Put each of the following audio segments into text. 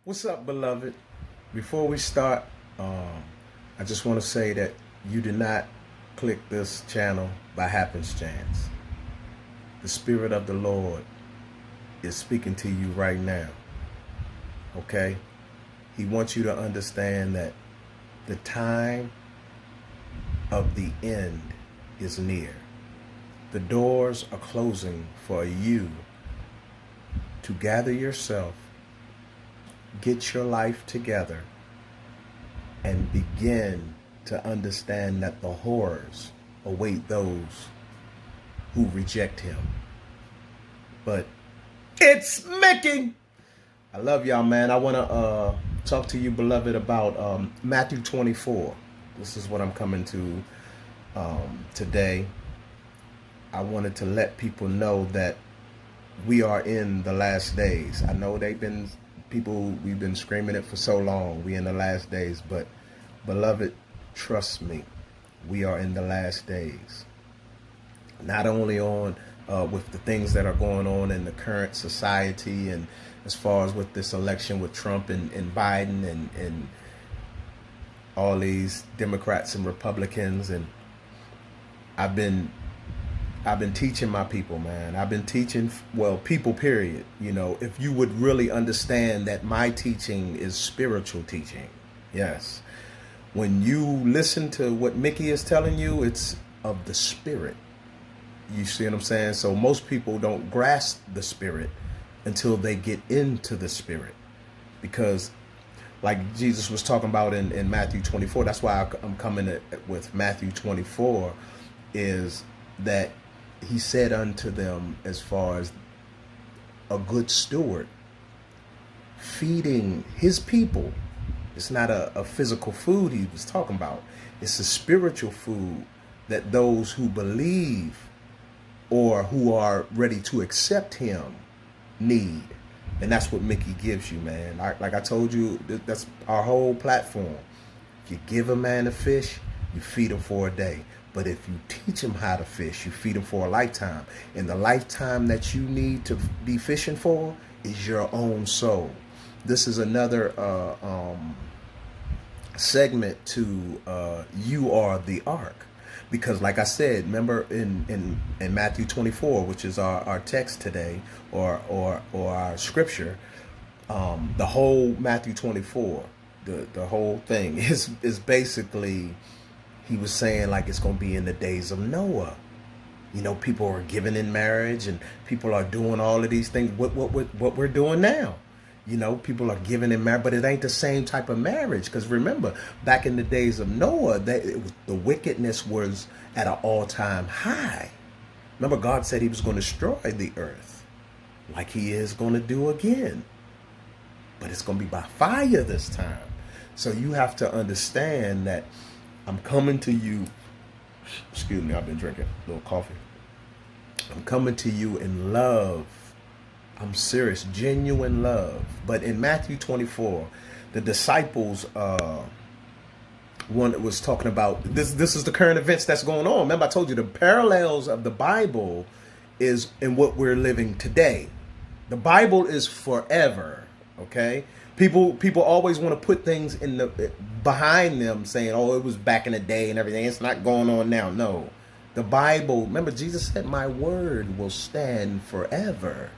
What's up, beloved? Before we start, I just want to say that you did not click this channel by happenstance. The Spirit of the Lord is speaking to you right now. Okay? He wants you to understand that the time of the end is near. The doors are closing for you to gather yourself, get your life together, and begin to understand that the horrors await those who reject him. But it's Mickey. I love y'all, man. I want to talk to you, beloved, about Matthew 24. This is what I'm coming to today. I wanted to let people know that we are in the last days. I know we've been screaming it for so long. We in the last days, but beloved, trust me, we are in the last days. Not only on with the things that are going on in the current society, and as far as with this election with Trump and Biden and all these Democrats and Republicans, and I've been teaching my people, man. I've been teaching, well, people, period. You know, if you would really understand that my teaching is spiritual teaching. Yes. When you listen to what Mickey is telling you, it's of the Spirit. You see what I'm saying? So most people don't grasp the Spirit until they get into the Spirit. Because like Jesus was talking about in Matthew 24, that's why I'm coming with Matthew 24, is that he said unto them, as far as a good steward, feeding his people. It's not a physical food he was talking about. It's a spiritual food that those who believe or who are ready to accept him need. And that's what Mickey gives you, man. Like I told you, that's our whole platform. If you give a man a fish, you feed him for a day. But if you teach him how to fish, you feed him for a lifetime. And the lifetime that you need to be fishing for is your own soul. This is another segment to You Are the Ark. Because like I said, remember in Matthew 24, which is our text today, or our scripture, the whole Matthew 24, the whole thing is basically, he was saying like it's going to be in the days of Noah. You know, people are giving in marriage and people are doing all of these things. What we're doing now. You know, people are giving in marriage, but it ain't the same type of marriage. Because remember, back in the days of Noah, the wickedness was at an all-time high. Remember, God said he was going to destroy the earth like he is going to do again. But it's going to be by fire this time. So you have to understand that I'm coming to you, excuse me, I've been drinking a little coffee. I'm coming to you in love. I'm serious, genuine love. But in Matthew 24, the disciples, one was talking about, this is the current events that's going on. Remember, I told you the parallels of the Bible is in what we're living today. The Bible is forever, okay? People always want to put things in the behind them, saying, "Oh, it was back in the day and everything. It's not going on now." No, the Bible. Remember, Jesus said, "My word will stand forever."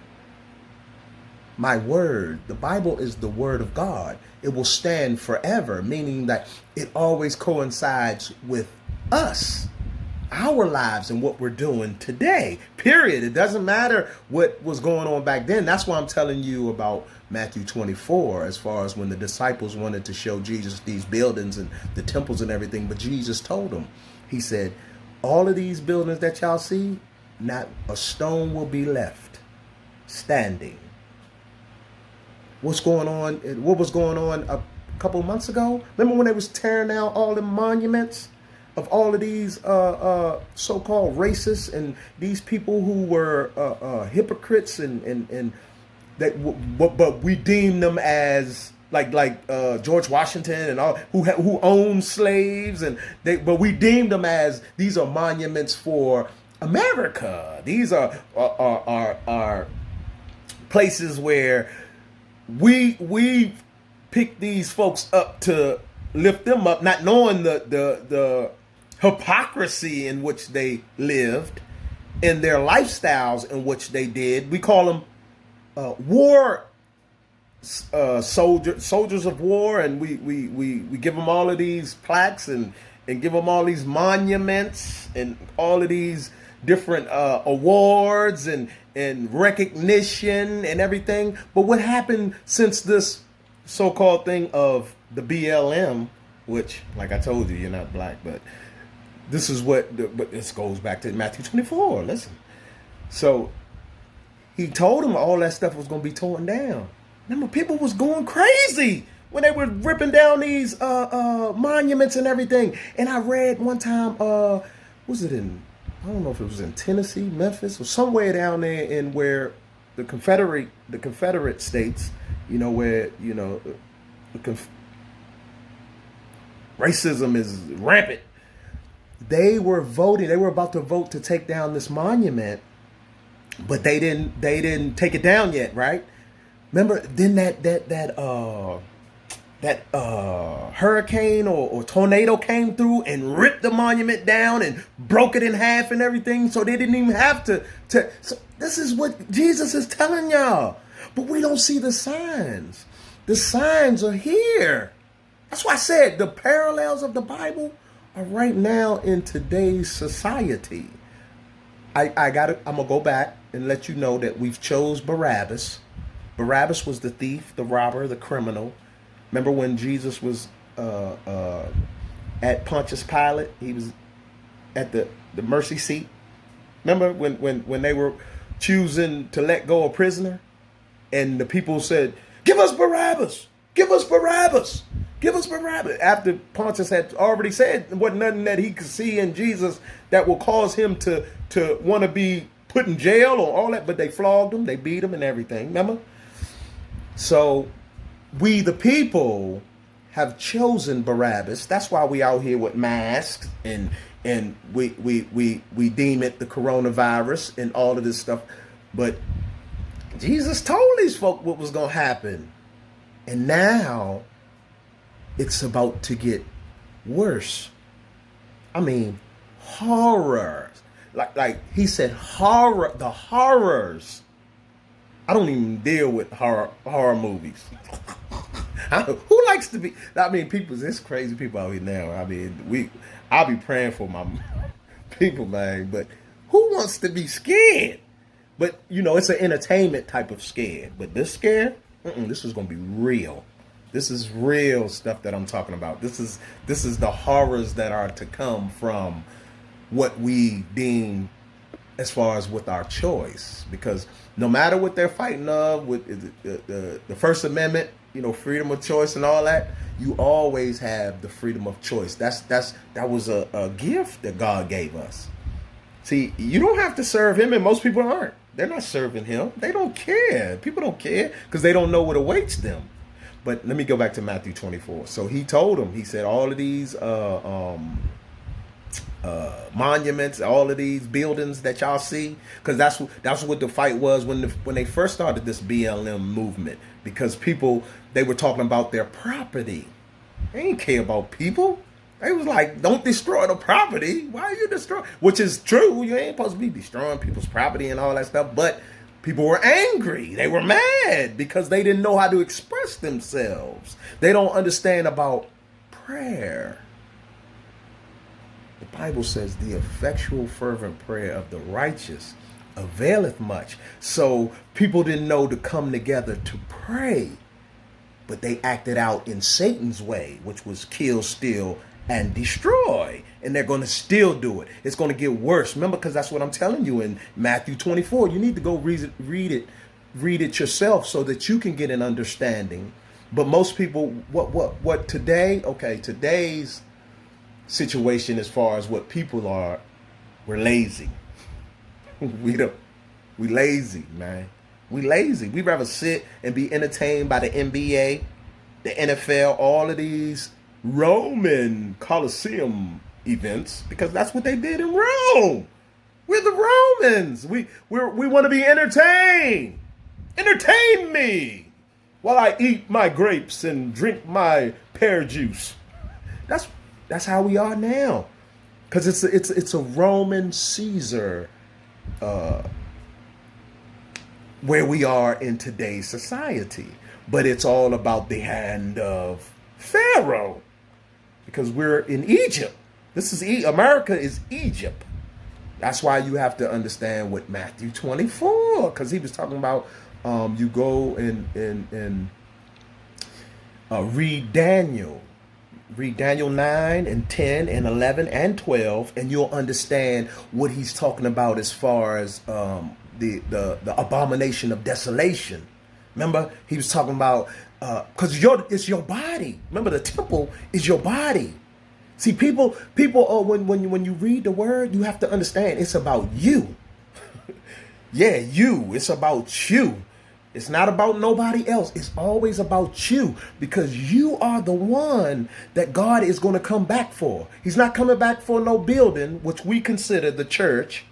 My word. The Bible is the word of God. It will stand forever, meaning that it always coincides with us, our lives, and what we're doing today. Period. It doesn't matter what was going on back then. That's why I'm telling you about Matthew 24, as far as when the disciples wanted to show Jesus these buildings and the temples and everything. But Jesus told them, he said, all of these buildings that y'all see, not a stone will be left standing. What's going on? What was going on a couple of months ago? Remember when they was tearing down all the monuments of all of these so-called racists and these people who were hypocrites and that, but we deemed them as like George Washington and all who owned slaves, and but we deemed them as these are monuments for America. These are places where we pick these folks up to lift them up, not knowing the hypocrisy in which they lived, in their lifestyles in which they did. We call them war soldiers of war, and we give them all of these plaques and give them all these monuments and all of these different awards and recognition and everything. But what happened since this so-called thing of the BLM, which, like I told you, you're not black, but this is but this goes back to Matthew 24. Listen. So he told them all that stuff was going to be torn down. Remember, people was going crazy when they were ripping down these monuments and everything. And I read one time, was it in, I don't know if it was in Tennessee, Memphis, or somewhere down there in where the Confederate states, you know, where, you know, racism is rampant. They were about to vote to take down this monument, but they didn't take it down yet, right? Remember, then that hurricane or tornado came through and ripped the monument down and broke it in half and everything, so they didn't even have to. So this is what Jesus is telling y'all, but we don't see the signs. The signs are here. That's why I said the parallels of the Bible are right now in today's society. I'm gonna go back and let you know that we've chose Barabbas. Barabbas was the thief, the robber, the criminal. Remember when Jesus was at Pontius Pilate? He was at the mercy seat. Remember when they were choosing to let go a prisoner, and the people said, "Give us Barabbas! Give us Barabbas! Give us Barabbas!" After Pontius had already said there wasn't nothing that he could see in Jesus that will cause him to want to be put in jail or all that, but they flogged him, they beat him and everything. Remember? So we the people have chosen Barabbas. That's why we out here with masks and we deem it the coronavirus and all of this stuff. But Jesus told these folk what was going to happen. And now it's about to get worse. I mean, horror. Like he said, horror, the horrors. I don't even deal with horror movies. Who likes to be? I mean, there's crazy people out here now. I mean, I'll be praying for my people, man. But who wants to be scared? But you know, it's an entertainment type of scare. But this scare, this is gonna be real. This is real stuff that I'm talking about. This is the horrors that are to come from what we deem as far as with our choice. Because no matter what they're fighting of with the First Amendment, you know, freedom of choice and all that, you always have the freedom of choice. That was a gift that God gave us. See, you don't have to serve him, and most people aren't. They're not serving him. They don't care. People don't care because they don't know what awaits them. But let me go back to Matthew 24. So he told them, he said, all of these monuments, all of these buildings that y'all see, because that's what the fight was when they first started this BLM movement. Because people, they were talking about their property. They didn't care about people. They was like, don't destroy the property. Why are you destroying? Which is true. You ain't supposed to be destroying people's property and all that stuff. But people were angry. They were mad because they didn't know how to express themselves. They don't understand about prayer. The Bible says the effectual fervent prayer of the righteous availeth much. So people didn't know to come together to pray, but they acted out in Satan's way, which was kill, steal, and destroy. And they're going to still do it. It's going to get worse. Remember, because that's what I'm telling you in Matthew 24. You need to go read it yourself so that you can get an understanding. But most people, what today? Okay, today's situation as far as what people are, we're lazy. We lazy, man. We lazy. We'd rather sit and be entertained by the NBA, the NFL, all of these Roman Colosseum events, because that's what they did in Rome. We're the Romans. We want to be entertained. Entertain me. while I eat my grapes and drink my pear juice. That's how we are now, because it's a Roman Caesar where we are in today's society. But it's all about the hand of Pharaoh, because we're in Egypt. This is America is Egypt. That's why you have to understand what Matthew 24, because he was talking about you go and read Daniel. Read Daniel 9 and 10 and 11 and 12, and you'll understand what he's talking about as far as the abomination of desolation. Remember, he was talking about, because it's your body. Remember, the temple is your body. See, people, when you read the word, you have to understand it's about you. Yeah, you. It's about you. It's not about nobody else. It's always about you, because you are the one that God is going to come back for. He's not coming back for no building, which we consider the church.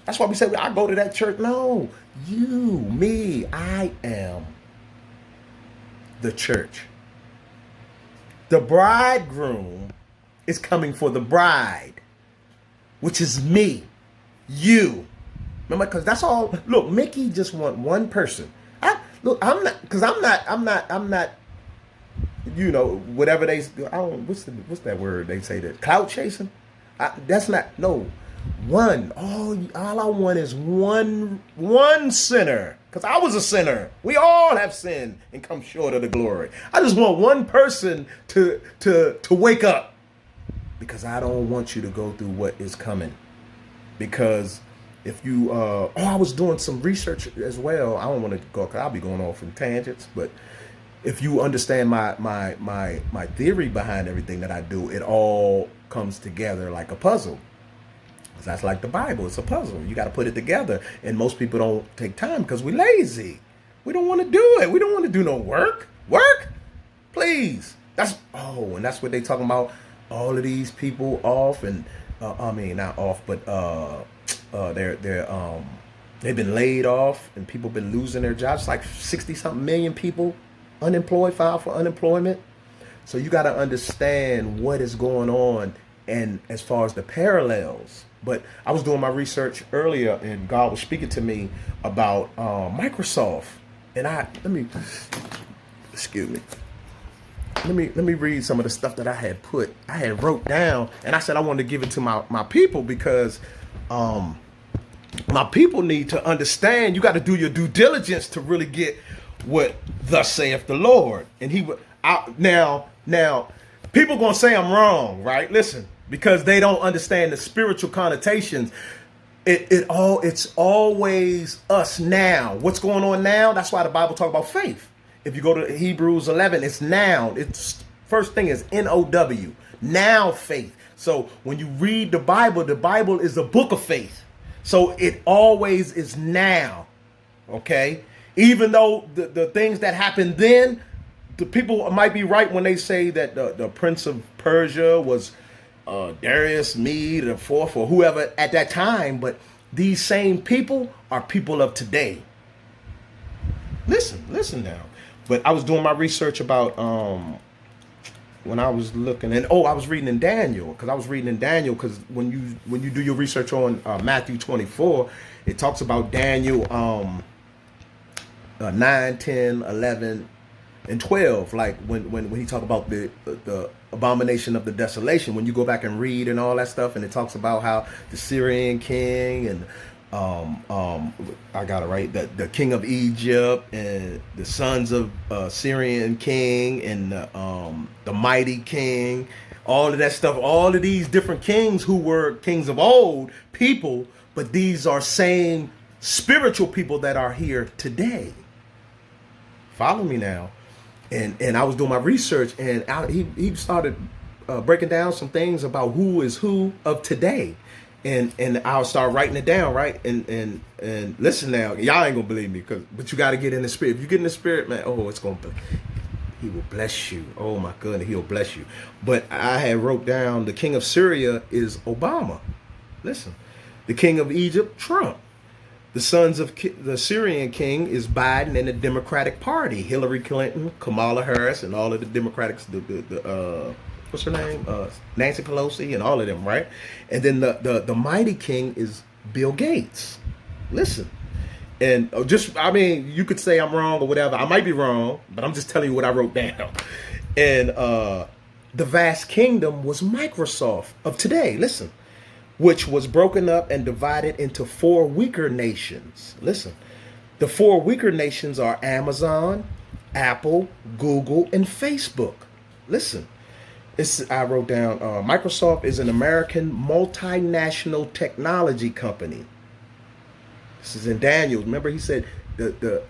That's why we say, I go to that church. No, you, me, I am the church. The bridegroom is coming for the bride, which is me, you. Remember, because that's all. Look, Mickey just want one person. I'm not. You know, whatever they. I don't. What's that word they say, that clout chasing? That's not. No, one. All I want is one sinner. Because I was a sinner. We all have sinned and come short of the glory. I just want one person to wake up, because I don't want you to go through what is coming. Because if you, I was doing some research as well. I don't want to go, because I'll be going off in tangents. But if you understand my theory behind everything that I do, it all comes together like a puzzle. That's like the Bible. It's a puzzle. You got to put it together. And most people don't take time because we're lazy. We don't want to do it. We don't want to do no work. Work? Please. And that's what they talking about. All of these people off, and not off, but they've been laid off, and people been losing their jobs. Like 60-something million people unemployed, filed for unemployment. So you got to understand what is going on, and as far as the parallels. But I was doing my research earlier, and God was speaking to me about Microsoft. And excuse me. Let me read some of the stuff that I had wrote down, and I said I wanted to give it to my people, because my people need to understand. You got to do your due diligence to really get what thus saith the Lord. And now people gonna say I'm wrong, right? Listen, because they don't understand the spiritual connotations. It's always us now. What's going on now? That's why the Bible talk about faith. If you go to Hebrews 11, it's now. It's first thing is N-O-W, now faith. So when you read the Bible is a book of faith. So it always is now, okay? Even though the things that happened then, the people might be right when they say that the Prince of Persia was Darius, Mede, the fourth, or whoever at that time, but these same people are people of today. Listen now. But I was doing my research about when I was looking, and I was reading in Daniel, because when you do your research on Matthew 24, it talks about Daniel 9, 10, 11, and 12. Like when he talk about the abomination of the desolation, when you go back and read and all that stuff, and it talks about how the Syrian king and I got it right, the king of Egypt and the sons of Syrian king and the mighty king, all of that stuff, all of these different kings who were kings of old people, but these are same spiritual people that are here today. Follow me now. And I was doing my research, and he started breaking down some things about who is who of today. And I'll start writing it down, right? And listen now, y'all ain't gonna believe me, but you got to get in the spirit. If you get in the spirit, man, he will bless you. Oh my goodness, he'll bless you. But I had wrote down the king of Syria is Obama. Listen, the king of Egypt, Trump. The sons of the Syrian king is Biden and the Democratic Party. Hillary Clinton, Kamala Harris, and all of the Democrats. What's her name? Nancy Pelosi and all of them, right? And then the mighty king is Bill Gates. Listen. And you could say I'm wrong or whatever. I might be wrong, but I'm just telling you what I wrote down. And the vast kingdom was Microsoft of today. Listen. Which was broken up and divided into 4 weaker nations. Listen. The 4 weaker nations are Amazon, Apple, Google, and Facebook. Listen. I wrote down, Microsoft is an American multinational technology company. This is in Daniel. Remember, he said the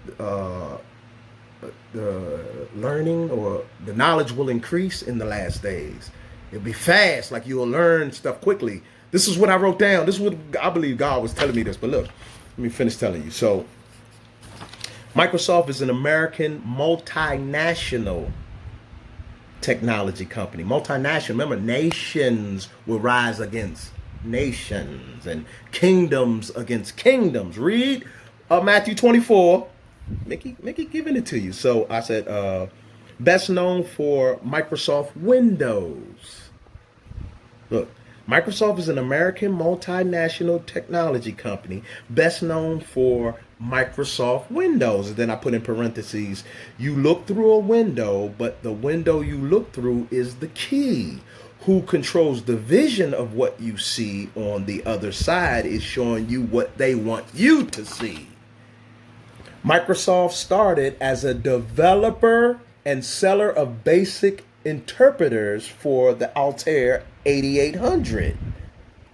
learning or the knowledge will increase in the last days. It'll be fast, like you'll learn stuff quickly. This is what I wrote down. This is what I believe God was telling me this. But look, let me finish telling you. So, Microsoft is an American multinational technology company. Multinational. Remember, nations will rise against nations and kingdoms against kingdoms. Read Matthew 24. Mickey giving it to you. So I said, best known for Microsoft Windows. Look, Microsoft is an American multinational technology company best known for Microsoft Windows. And then I put in parentheses, you look through a window, but the window you look through is the key. Who controls the vision of what you see on the other side is showing you what they want you to see. Microsoft started as a developer and seller of basic interpreters for the Altair 8800.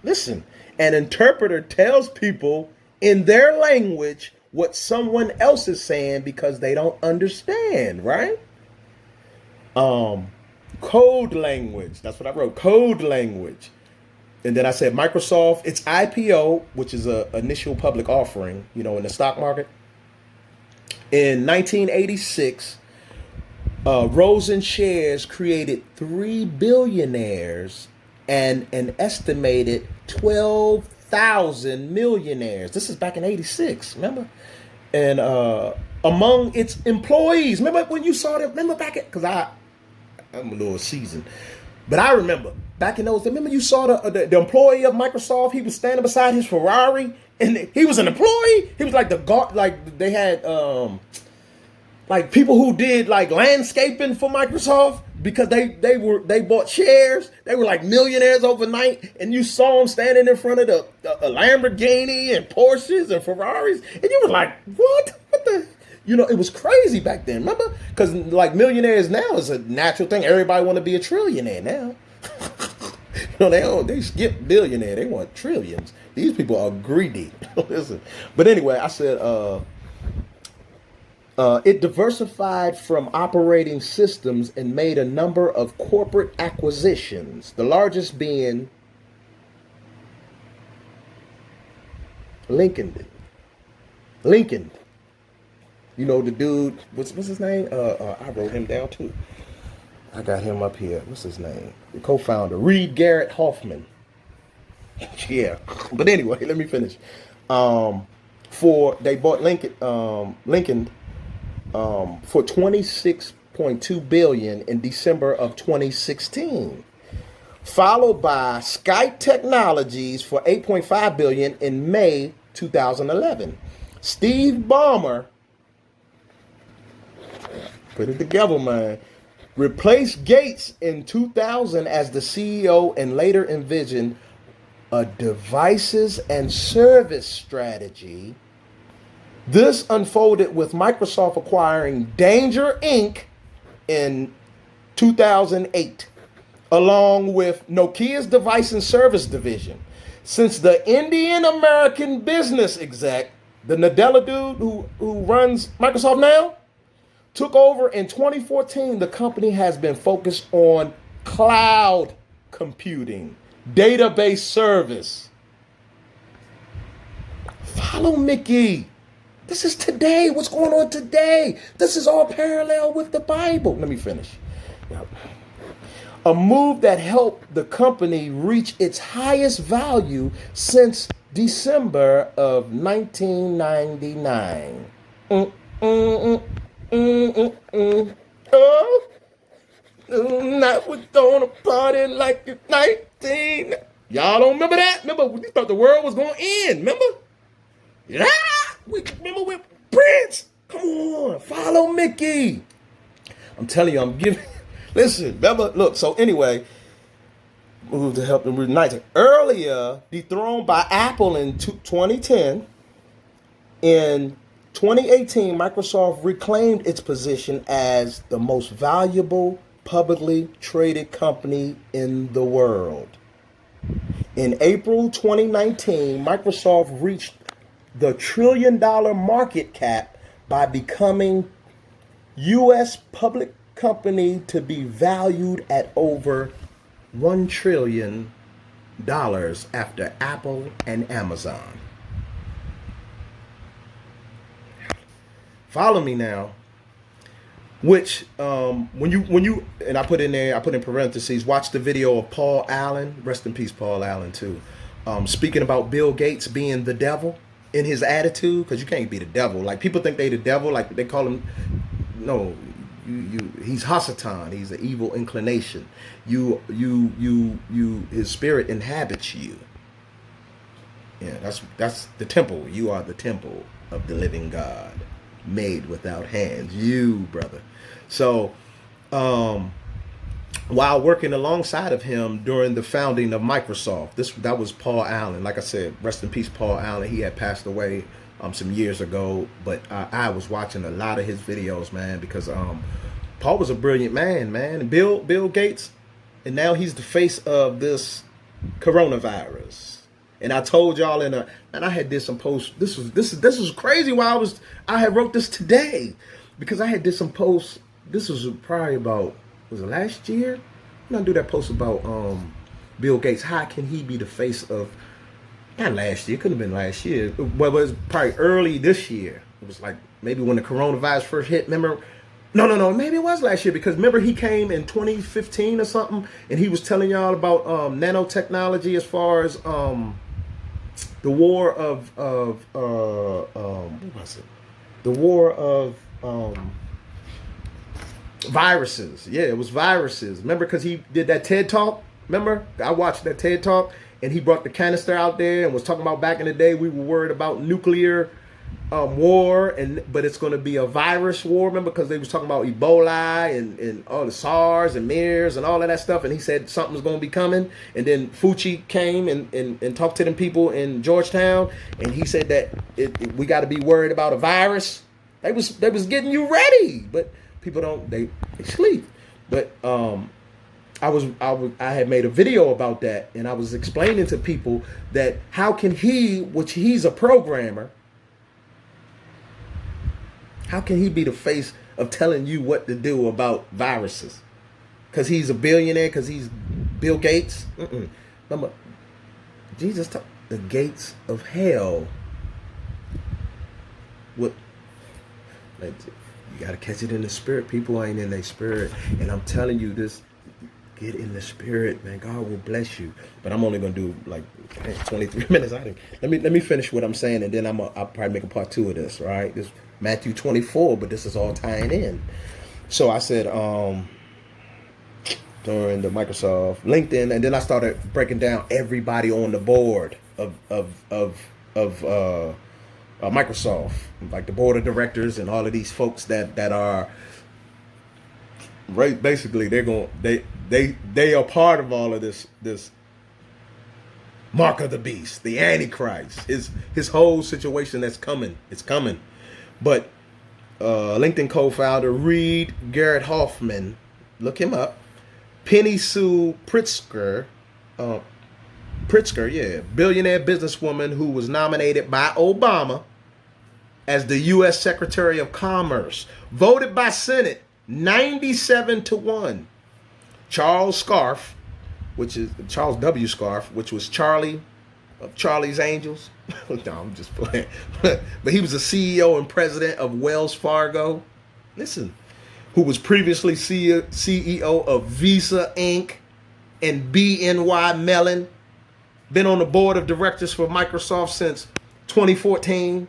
Listen, an interpreter tells people in their language what someone else is saying because they don't understand, right? Code language. That's what I wrote. Code language. And then I said Microsoft, its IPO, which is a initial public offering, in the stock market. In 1986, Rosen shares created 3 billionaires and an estimated 12,000 millionaires. This is back in 86, remember? And among its employees, remember when you saw them? Remember back at, because I'm a little seasoned, but I remember back in those. Remember you saw the employee of Microsoft? He was standing beside his Ferrari, and he was an employee. He was like the guard. Like they had like people who did like landscaping for Microsoft because they bought shares. They were like millionaires overnight, and you saw them standing in front of the Lamborghini and Porsches and Ferraris, and you were like, what? What the? It was crazy back then, remember? Because like millionaires now is a natural thing. Everybody want to be a trillionaire now. They skip billionaire. They want trillions. These people are greedy. Listen. But anyway, I said it diversified from operating systems and made a number of corporate acquisitions. The largest being Lincoln. The dude, what's his name? I wrote him down too. I got him up here. What's his name? The co-founder, Reed Garrett Hoffman. Yeah. But anyway, let me finish. They bought Lincoln for $26.2 billion in December of 2016. Followed by Skype Technologies for $8.5 billion in May 2011. Steve Ballmer, put it together, man, replaced Gates in 2000 as the CEO and later envisioned a devices and service strategy. This unfolded with Microsoft acquiring Danger Inc. in 2008, along with Nokia's device and service division. Since the Indian American business exec, the Nadella dude who runs Microsoft now, took over in 2014, the company has been focused on cloud computing, database service. Follow Mickey. This is today. What's going on today? This is all parallel with the Bible. Let me finish. Yep. A move that helped the company reach its highest value since December of 1999. Mm, mm, mm, mm, mm. Oh, night we're gonna party like it's 19. Y'all don't remember that? Remember, we thought the world was gonna end. Remember? Yeah, we remember with Prince. Come on, follow Mickey. I'm telling you, I'm giving. Listen, remember, look. So anyway, moved to help them reunite. Earlier, dethroned by Apple in 2010, in 2018, Microsoft reclaimed its position as the most valuable publicly traded company in the world. In April 2019, Microsoft reached the $1 trillion market cap by becoming U.S. public company to be valued at over $1 trillion after Apple and Amazon. Follow me now. Which when you and I put in parentheses, watch the video of Paul Allen, rest in peace Paul Allen too, speaking about Bill Gates being the devil in his attitude, because you can't be the devil. Like, people think they the devil, like they call him. No, he's Hasatan. He's an evil inclination. His spirit inhabits you. Yeah, that's the temple. You are the temple of the living God, made without hands. You, brother. So, while working alongside of him during the founding of Microsoft, that was Paul Allen. Like I said, rest in peace, Paul Allen. He had passed away some years ago, but I was watching a lot of his videos, man, because Paul was a brilliant man. Bill Gates, and now he's the face of this coronavirus. And I told y'all and I had did some posts. This was crazy. While I had wrote this today, because I had did some posts. This was probably about, was it last year? I do that post about Bill Gates. How can he be the face of? Not last year. It couldn't have been last year. But it was probably early this year. It was like maybe when the coronavirus first hit. Remember? No. Maybe it was last year, because remember he came in 2015 or something, and he was telling y'all about nanotechnology as far as the war of what was it? The war of viruses. Yeah, it was viruses. Remember, because he did that TED talk. Remember, I watched that TED talk, and he brought the canister out there and was talking about back in the day we were worried about nuclear war, but it's going to be a virus war. Remember, because they was talking about Ebola and all the SARS and MERS and all of that stuff, and he said something's going to be coming. And then Fauci came and talked to them people in Georgetown, and he said that we got to be worried about a virus. They was getting you ready, but people don't. They sleep. But I had made a video about that, and I was explaining to people that how can he, which he's a programmer, how can he be the face of telling you what to do about viruses? Because he's a billionaire, because he's Bill Gates. Remember, Jesus talked the gates of hell. What? You got to catch it in the spirit. People ain't in their spirit. And I'm telling you this, get in the spirit, man. God will bless you. But I'm only going to do like 23 minutes. Let me finish what I'm saying, and then I'll probably make a part 2 of this, right? This Matthew 24, but this is all tying in. So I said during the Microsoft, LinkedIn, and then I started breaking down everybody on the board of Microsoft, like the board of directors and all of these folks that are right. Basically, they are part of all of this mark of the beast, the Antichrist, his whole situation that's coming. It's coming. But LinkedIn co-founder Reed Garrett Hoffman, look him up. Penny Sue Pritzker, billionaire businesswoman who was nominated by Obama as the U.S. Secretary of Commerce, voted by Senate 97-1. Charles W. Scarf, which was Charlie of Charlie's Angels. No, I'm just playing. But he was the CEO and president of Wells Fargo. Listen, who was previously CEO of Visa Inc. and BNY Mellon. Been on the board of directors for Microsoft since 2014.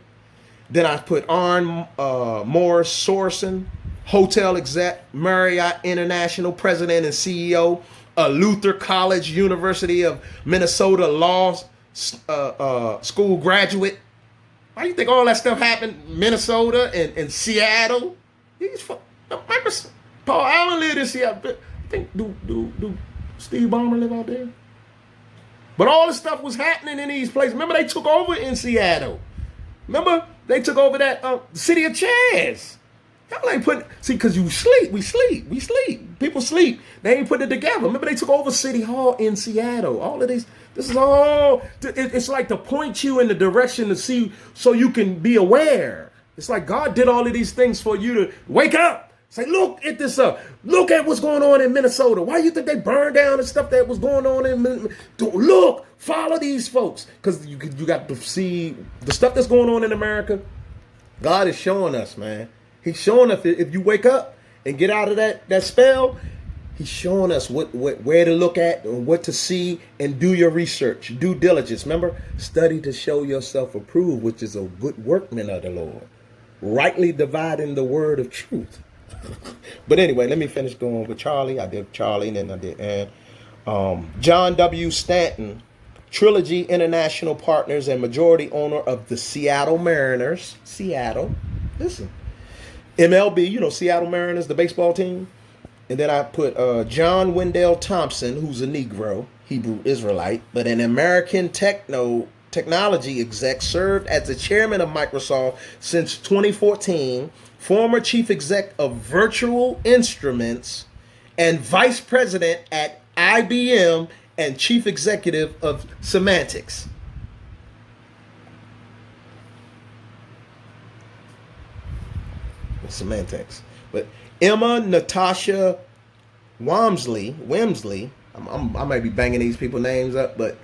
Then I put Arn Morris Sorensen, hotel exec, Marriott International president and CEO, a Luther College, University of Minnesota law school graduate. Why do you think all that stuff happened? Minnesota and Seattle. Microsoft. Paul Allen lived in Seattle. I think do Steve Ballmer live out there? But all this stuff was happening in these places. Remember, they took over in Seattle. Remember, they took over that city of Chaz. Y'all ain't putting, see, because we sleep. People sleep. They ain't putting it together. Remember, they took over City Hall in Seattle. All of this is all, it's like to point you in the direction to see so you can be aware. It's like God did all of these things for you to wake up. Say, look at this up. Look at what's going on in Minnesota. Why do you think they burned down the stuff that was going on in Look, follow these folks. Because you got to see the stuff that's going on in America. God is showing us, man. He's showing us if you wake up and get out of that spell, he's showing us where to look at and what to see and do your research, due diligence. Remember, study to show yourself approved, which is a good workman of the Lord. Rightly dividing the word of truth. But anyway, let me finish going with Charlie. I did Charlie, and then I did Ann. John W. Stanton, Trilogy International Partners and majority owner of the Seattle Mariners. Seattle. Listen. MLB, Seattle Mariners, the baseball team. And then I put John Wendell Thompson, who's a Negro, Hebrew Israelite, but an American technology exec, served as the chairman of Microsoft since 2014, former chief exec of Virtual Instruments, and vice president at IBM and chief executive of Semantics. Semantics. But Emma Natasha Wemsley, I might be banging these people's names up, but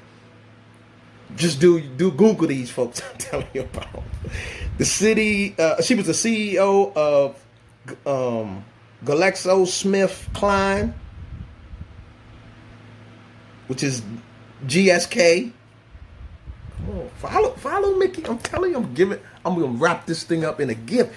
just do Google these folks I'm telling you about. The city, she was the CEO of GlaxoSmithKline, which is GSK. Come on, follow Mickey. I'm telling you, I'm gonna wrap this thing up in a gift.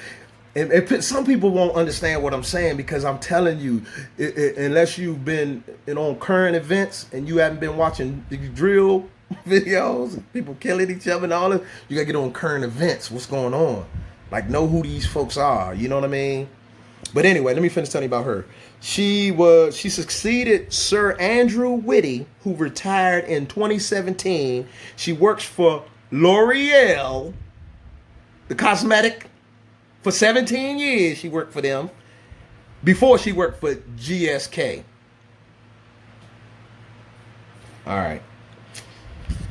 And some people won't understand what I'm saying because I'm telling you, unless you've been on current events and you haven't been watching the drill videos and people killing each other and all that, you gotta get on current events. What's going on? Like, know who these folks are. You know what I mean? But anyway, let me finish telling you about her. She succeeded Sir Andrew Whitty, who retired in 2017. She works for L'Oreal, the cosmetic. For 17 years, she worked for them before she worked for GSK. All right.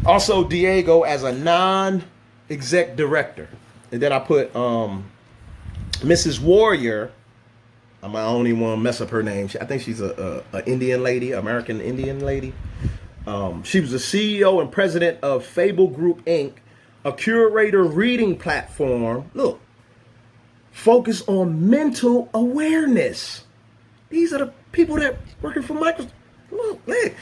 Also, Diego as a non-exec director. And then I put Mrs. Warrior. I don't even want to mess up her name. I think she's a Indian lady, American Indian lady. She was the CEO and president of Fable Group, Inc., a curator reading platform. Look. Focus on mental awareness. These are the people that working for Microsoft. Look.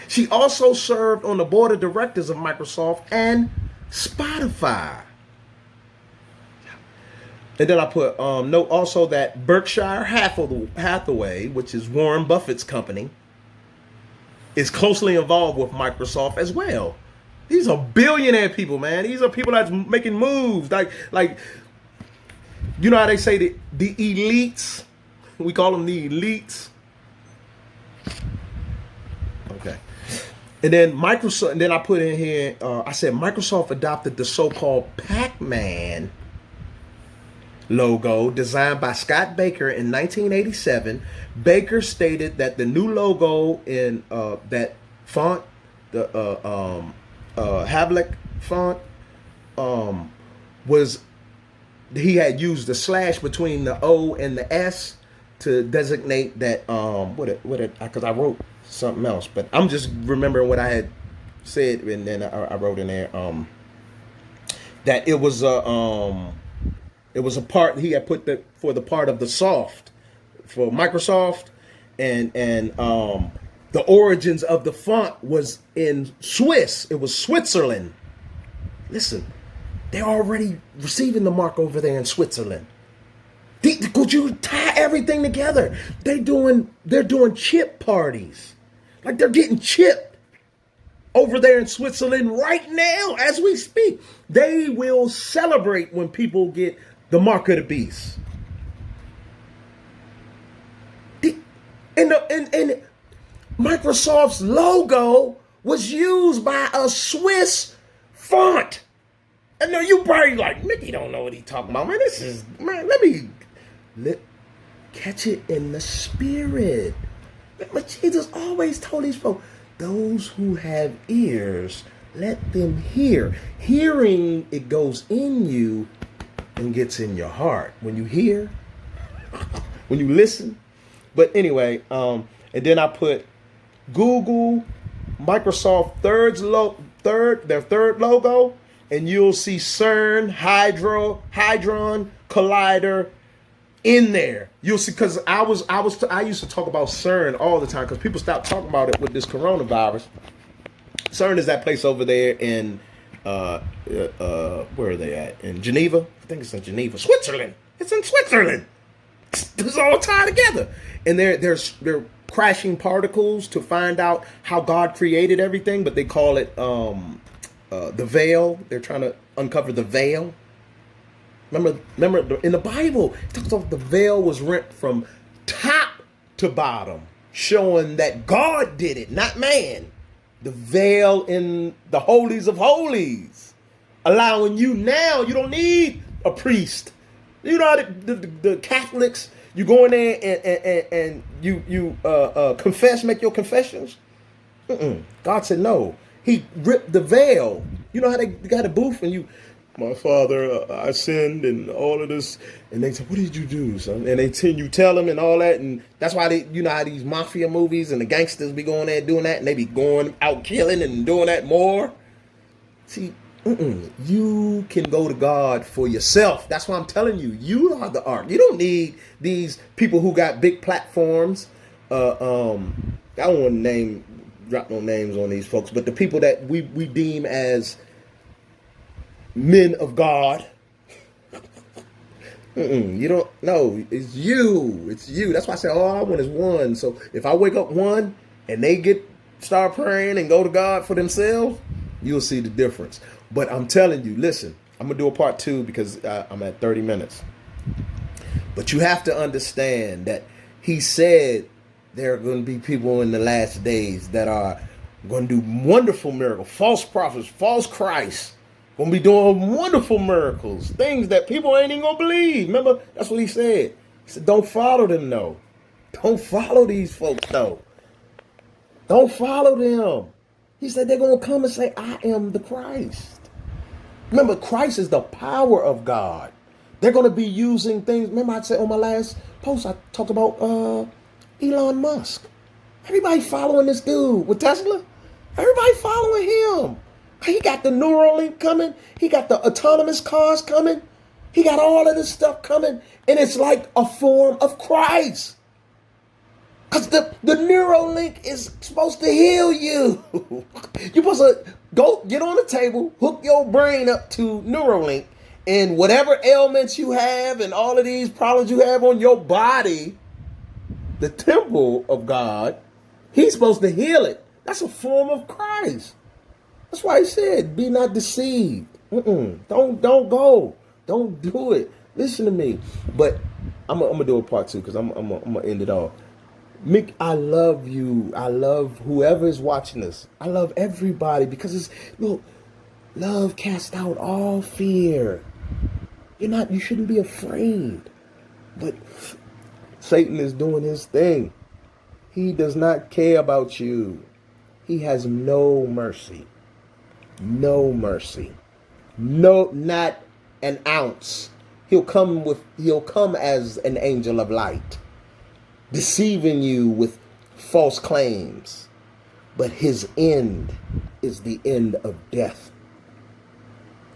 She also served on the board of directors of Microsoft and Spotify. And then I put note also that Berkshire Hathaway, which is Warren Buffett's company, is closely involved with Microsoft as well. These are billionaire people, man. These are people that's making moves. Like. You know how they say the elites? We call them the elites. Okay. And then Microsoft, and then I put in here, I said Microsoft adopted the so-called Pac-Man logo designed by Scott Baker in 1987. Baker stated that the new logo in that font, the Havlik font, was... He had used the slash between the O and the S to designate that because I wrote something else, but I'm just remembering what I had said, and then I wrote in there that it was a part he had put for the part of the soft for Microsoft, and The origins of the font was in Swiss. It was Switzerland. Listen, they're already receiving the mark over there in Switzerland. Could you tie everything together? They're doing chip parties. Like they're getting chipped over there in Switzerland right now as we speak. They will celebrate when people get the mark of the beast. And Microsoft's logo was used by a Swiss font. I know you probably like, Mickey don't know what he talking about. Let catch it in the spirit. But Jesus always told these folks, those who have ears, let them hear. Hearing, it goes in you and gets in your heart. When you hear, when you listen. But anyway, and then I put Google, Microsoft their third logo, and you'll see CERN, Hadron Collider in there. You'll see, because I used to talk about CERN all the time because people stopped talking about it with this coronavirus. CERN is that place over there in where are they at? In Geneva? I think it's in Geneva, Switzerland. It's in Switzerland. It's all tied together, and they're crashing particles to find out how God created everything, but they call it the veil. They're trying to uncover the veil. Remember in the Bible, it talks about the veil was rent from top to bottom, showing that God did it, not man. The veil in the holies of holies, allowing you now, you don't need a priest. You know how the Catholics, you go in there and you confess, make your confessions. God said no. He ripped the veil. You know how they got a booth and you, my father, I sinned and all of this, and they say, what did you do, son? And you tell them and all that, and that's why you know how these mafia movies and the gangsters be going there doing that, and they be going out killing and doing that more. See. You can go to God for yourself. That's why I'm telling you, you are the ark. You don't need these people who got big platforms. I don't want to drop no names on these folks, but the people that we deem as men of God. You don't know. It's you. It's you. That's why I say all I want is one. So if I wake up one and they start praying and go to God for themselves, you'll see the difference. But I'm telling you, listen, I'm going to do a part 2 because I'm at 30 minutes. But you have to understand that he said there are going to be people in the last days that are going to do wonderful miracles, false prophets, false Christ, going to be doing wonderful miracles, things that people ain't even going to believe. Remember, that's what he said. He said, don't follow them, no. Don't follow these folks, no. Don't follow them. He said they're going to come and say, I am the Christ. Remember, Christ is the power of God. They're going to be using things. Remember, I said on my last post, I talked about Elon Musk. Everybody following this dude with Tesla. Everybody following him. He got the Neuralink coming. He got the autonomous cars coming. He got all of this stuff coming. And it's like a form of Christ. Because the Neuralink is supposed to heal you. You're supposed to go get on the table, hook your brain up to Neuralink, and whatever ailments you have and all of these problems you have on your body, the temple of God, he's supposed to heal it. That's a form of Christ. That's why he said, be not deceived. Don't go. Don't do it. Listen to me. But I'm going to do a part 2 because I'm going to end it off. Mick, I love you. I love whoever is watching this. I love everybody because love casts out all fear. You shouldn't be afraid. But Satan is doing his thing. He does not care about you. He has no mercy. No mercy. No, not an ounce. He'll come as an angel of light, deceiving you with false claims. But his end is the end of death.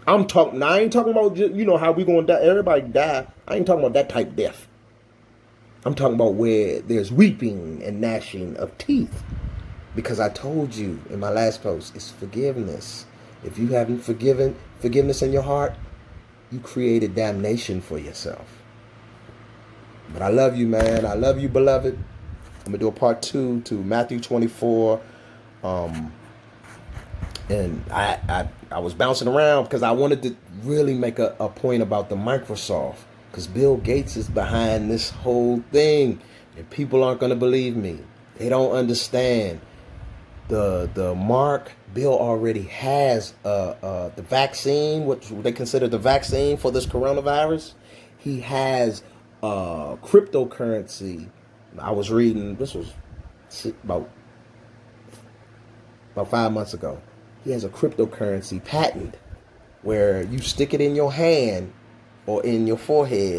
I ain't talking about, how we going to die. Everybody die. I ain't talking about that type of death. I'm talking about where there's weeping and gnashing of teeth. Because I told you in my last post, it's forgiveness. If you haven't forgiveness in your heart, you created damnation for yourself. But I love you, man. I love you, beloved. I'm going to do a part 2 to Matthew 24. And I was bouncing around because I wanted to really make a point about the Microsoft. Because Bill Gates is behind this whole thing. And people aren't going to believe me. They don't understand. The Mark, Bill already has the vaccine, what they consider the vaccine for this coronavirus. He has cryptocurrency. I was reading, this was about 5 months ago. He has a cryptocurrency patent where you stick it in your hand or in your forehead